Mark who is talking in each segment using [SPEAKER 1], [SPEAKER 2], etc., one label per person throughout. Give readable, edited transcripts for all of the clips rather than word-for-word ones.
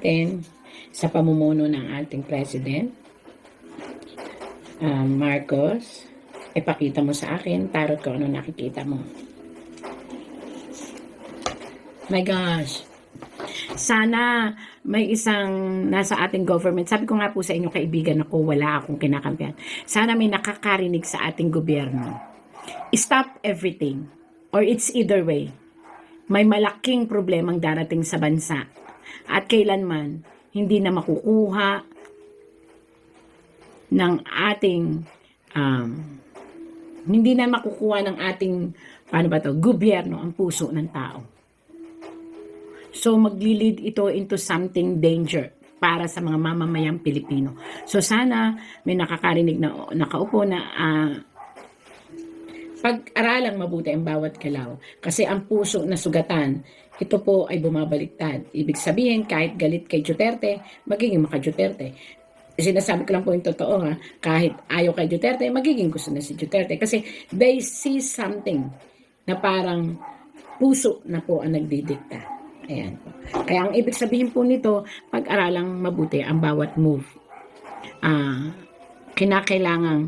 [SPEAKER 1] natin sa pamumuno ng ating President, Marcos. Ipakita mo sa akin, tarot ko ano nakikita mo. My gosh. Sana may isang nasa ating government. Sabi ko nga po sa inyo kaibigan ako, wala akong kinakampihan. Sana may nakakarinig sa ating gobyerno. Stop everything. Or it's either way. May malaking problemang darating sa bansa. At kailanman, hindi na makukuha ng ating paano ba to, gobyerno ang puso ng tao. So maglilid ito into something danger para sa mga mamamayang Pilipino. So sana may nakakarinig na nakaupo na pag-aralang mabuti ang bawat galaw. Kasi ang puso na sugatan, ito po ay bumabaliktad. Ibig sabihin, kahit galit kay Duterte, magiging maka-Duterte. Sinasabi ko lang po yung totoo ha, kahit ayaw kay Duterte, magiging gusto na si Duterte. Kasi they see something na parang puso na po ang nagdidikta. Ayan po. Kaya ang ibig sabihin po nito, pag-aralang mabuti ang bawat move. Kinakailangang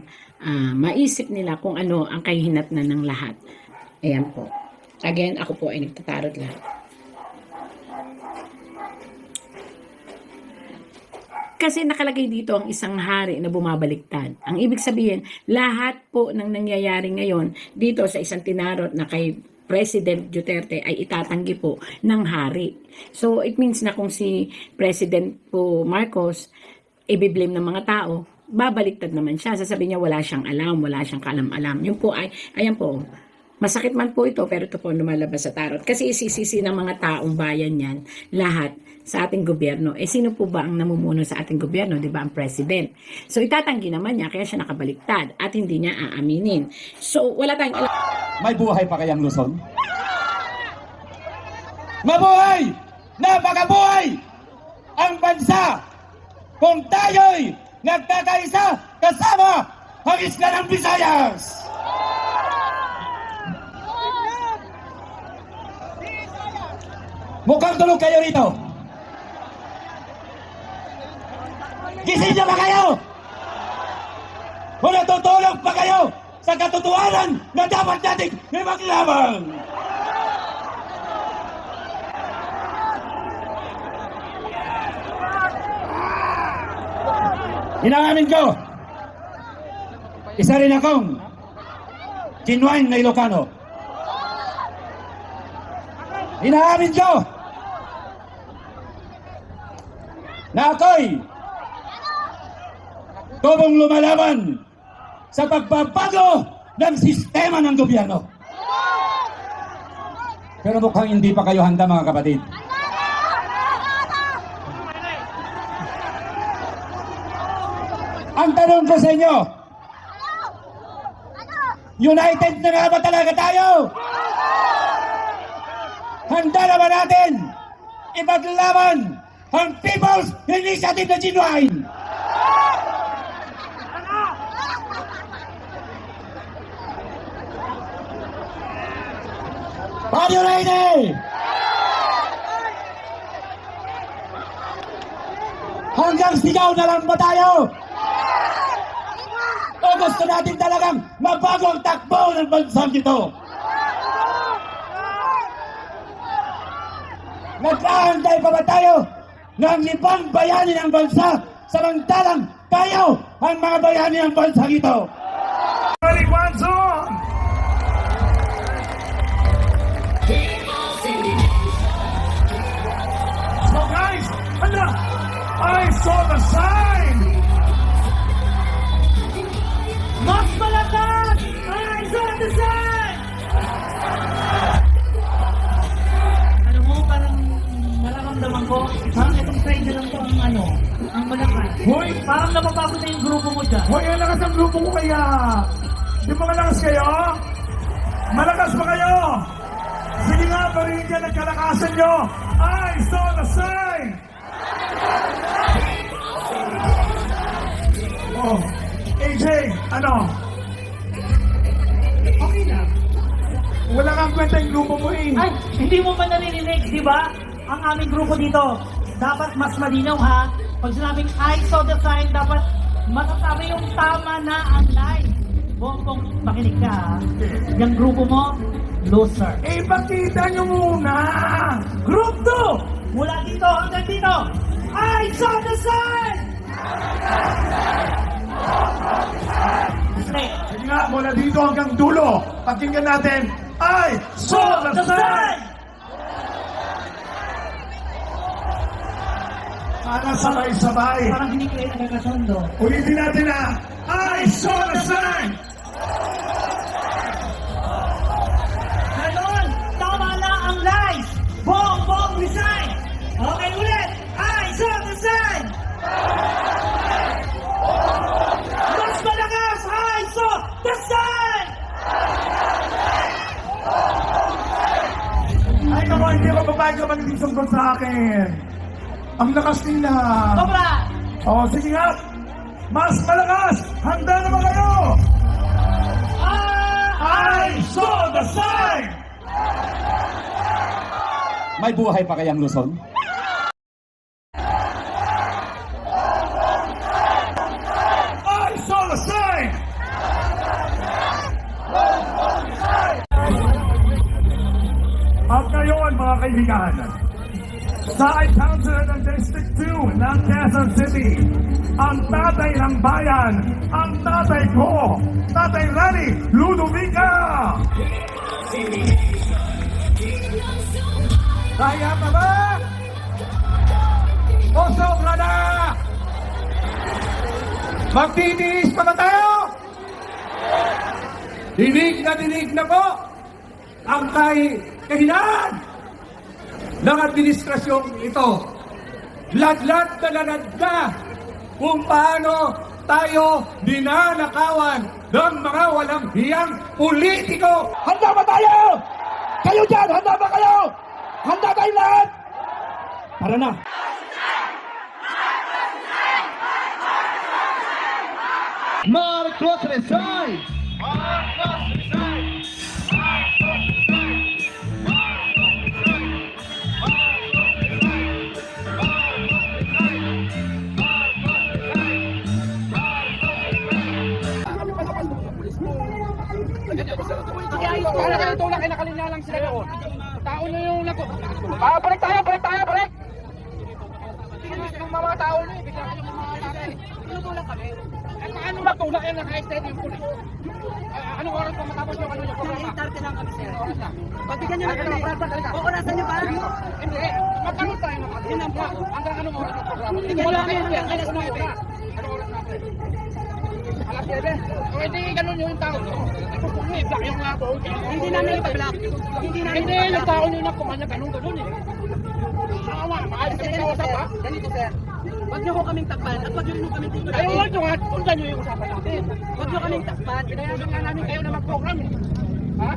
[SPEAKER 1] maisip nila kung ano ang kahihinatnan ng lahat. Ayan po. Again, ako po ay nagtatarot lahat. Kasi nakalagay dito ang isang hari na bumabaliktad. Ang ibig sabihin, lahat po ng nangyayari ngayon dito sa isang tinarot na kay President Duterte ay itatanggi po ng hari. So, it means na kung si President po Marcos ibiblame ng mga tao, babaliktad naman siya. Sasabihin niya wala siyang alam, wala siyang kaalam-alam. Yun po ay, ayan po, masakit man po ito, pero ito po lumalabas sa tarot. Kasi isisisi ng mga taong bayan yan, lahat sa ating gobyerno. Eh, sino po ba ang namumuno sa ating gobyerno? Di ba ang President? So, itatanggi naman niya, kaya siya nakabaliktad at hindi niya aaminin. So, wala tayong alam.
[SPEAKER 2] May buhay pa kayang Luzon? Mabuhay! Napakabuhay! Ang bansa! Kung tayo'y nagkakaisa kasama ang isla ng Visayas! Mukhang tulog kayo rito. Gising niyo ba kayo? O natutulog pa kayo sa katotohanan na dapat nating maglaban? Inaamin ko, isa rin akong genuine na Ilocano. Inaamin ko na ako'y tubong lumalaban sa pagbabago ng sistema ng gobyerno. Pero mukhang hindi pa kayo handa, mga kapatid. Ang tanong ko sa inyo, united na nga ba talaga tayo? Handa na ba natin ipaglaban ang People's Initiative na genuine? Are you ready? Hanggang sigaw na lang ba tayo? O gusto natin talagang mabago ang takbo ng bansang ito? Nag-aantay pa ba tayo ng ibang bayani ng bansa samantalang tayo ang mga bayani ng bansang ito?
[SPEAKER 3] So guys, I saw the sign! Mas malakas! I saw the sign! Ano mo, parang nararamdaman ko, parang itong train na lang to ang malakas. Hoy! Parang nababago na yung grupo mo dyan. Hoy, ang lakas ang grupo ko kaya! Di ba malakas kayo? Malakas ba kayo? Sige nga, parihin dyan ang kalakasan nyo! I saw the sign! Oh, AJ, ano? Okay lang. Wala kang kwenta yung grupo mo eh. Ay, hindi mo ba naririnig, di ba? Ang aming grupo dito. dapat mas malinaw ha. Pag sinabing I saw the sign, dapat masasabi yung tama na ang line. Bongbong, makinig ka ha. Yung grupo mo, loser.
[SPEAKER 2] Ipakita nyo muna!
[SPEAKER 3] Group 2, mula dito hanggang dito, I saw the sign! Straight.
[SPEAKER 2] Sige nga, mula dito hanggang dulo. Pakinggan natin, I saw the sign! Para sabay-sabay.
[SPEAKER 3] Parang hindi kayo nagkakasundo.
[SPEAKER 2] Ulitin natin na, I saw the sign!
[SPEAKER 3] Ganon, tama na ang lies. Bongbong resign. Okay, ulit. I saw the sign. Mas malakas. I saw the sign.
[SPEAKER 2] Ay, naku, hindi ako babayag ka magiging sungkot sa akin. Ang lakas nila.
[SPEAKER 3] Sobra.
[SPEAKER 2] O, sige nga. Mas malakas. Handa naman kayo. I saw the sign!
[SPEAKER 4] May buhay pa kayang Luzon?
[SPEAKER 2] I saw the sign! At ngayon, mga kaibigan, sa council ng District 2 ng Quezon City, ang tatay ng bayan, ang tatay ko, Tatay Rani Ludovica! Kaya pa ba? O sobra na? Magtitiis pa ba tayo? Dinig na po ang kahinaan ng administrasyong ito. Ladlad na kung paano tayo dinanakawan ng mga walang hiyang politiko. Handa ba tayo? Kayo dyan, handa ba kayo? Handa tayo lahat? Tara na.
[SPEAKER 4] Marcos resign!
[SPEAKER 5] Para kayo tulak ay nakalina lang sila doon. Tao nyo yung lago. Balik tayo! Yung mga tao nyo, bigla kayo mga natin. Tinutulak kami. At paano matulak yan naka-extend yung pulis? Anong oras pa matapos yung ano yung programa? 8:30 lang kami, sir. Oras lang. Pagbigyan nyo na kami. Orasan nyo ba? Hindi. Magkaroon tayo ng yun ang plano. Hanggang anong oras ng programa? Wala kayo yan. Alas 9. Anong oras natin? Alas 7. O hindi ganun yung tao nyo. Gusto nyo i-block yung lago. Hindi namin i-block. Hindi yung tao nyo na kumanya ganun eh. Awa, maayos kami sa usap ha? Ganito sir. Huwag niyo ko kaming takpan at huwag niyo rin kaming tingnan. Ay, huwag niyo nga. Sundan niyo yung usapan natin. Huwag niyo kaming takpan. Pinayagan nga namin kayo na mag-program eh. Ha?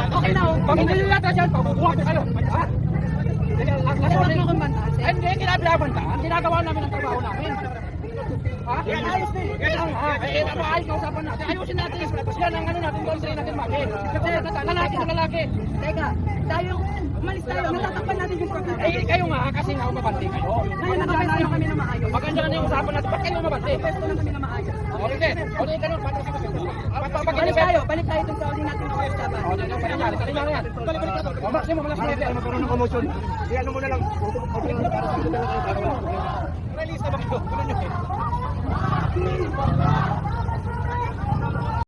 [SPEAKER 5] Okay na oh. Pag hindi nyo yata dyan, pabubuha ko kayo. Ha? Huwag niyo kong bantaan. Hindi, kinabantaan. Ginagawa namin ang trabaho namin. Ha? Yan, ayos na eh. Ay, maayos na usapan natin. Ayusin natin. Yan ang ano natin, doon sa'yo natin magin. Kasi lalaki na lalaki. Teka, tayo, umalis tayo. Natatakpan natin yung program. Eh, kayo nga, kasi nga umabante kayo. Ngayon, nakapwesto kami na maayos. Maganda na yung usapan natin. Ba't kayo umabante? Pwesto na kami na maayos. Okay, okay, ganun. Balik tayo dun sa ulit natin na usapan. Okay, balik yan. Maximum, alas 9. Magkaroon ng commotion. Ano mo na lang.